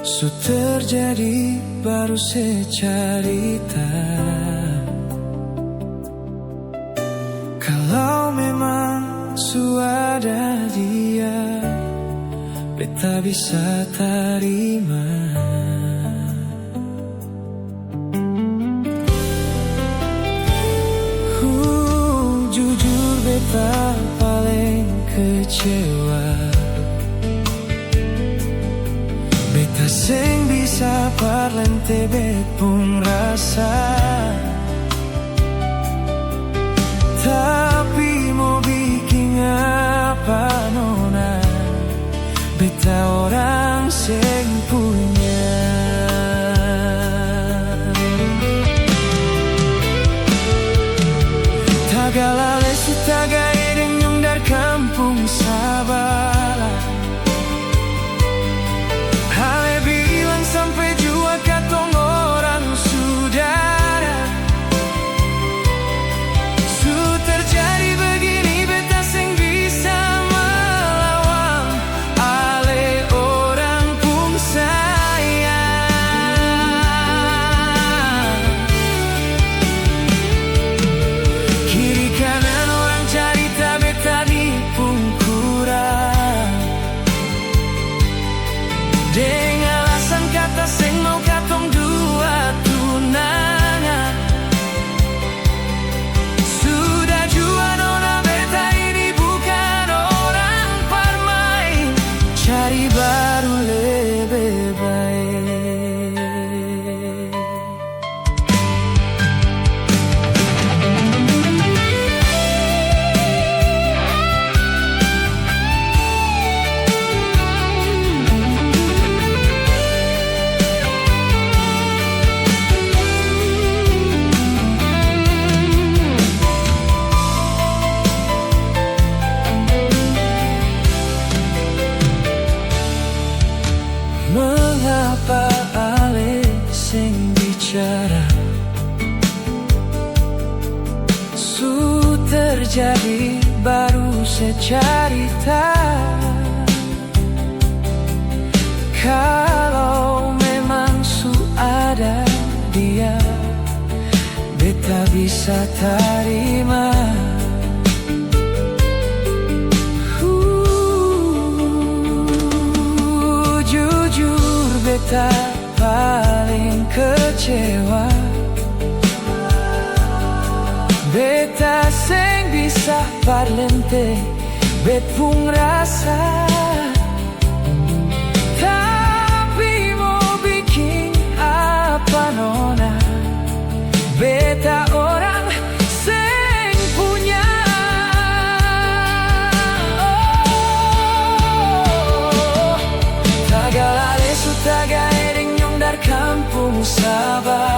Su terjadi baru secarita. Kalau memang su ada dia, beta bisa terima. Jujur beta paling kecewa. Beta seng bisa parlente bet pun rasa, tapi mau bikin apa nona, beta orang seng punya. Tagala lesu taga edeng nyong dar kampung Sabala. Hale bilang sampai jua katong orang saudara. Su terjadi begini beta seng bisa melawan. Ale orang pun sayang. Kiri kanan orang carita beta di pungkurang. Deng alasan kata seng mau katong dua tunangan. Sudah jua nona beta ini bukan orang permain. Cari baru lebih baik. Mengapa ale seng bicara? Su terjadi baru secarita. Kalau memang su ada dia, beta bisa terima. Beta paling kecewa. Beta seng bisa parlente bet pung rasa, tapi mau bikin apa nona, beta orang seng punya. Tagala lesu taga edeng nyong dar kampung Sabala.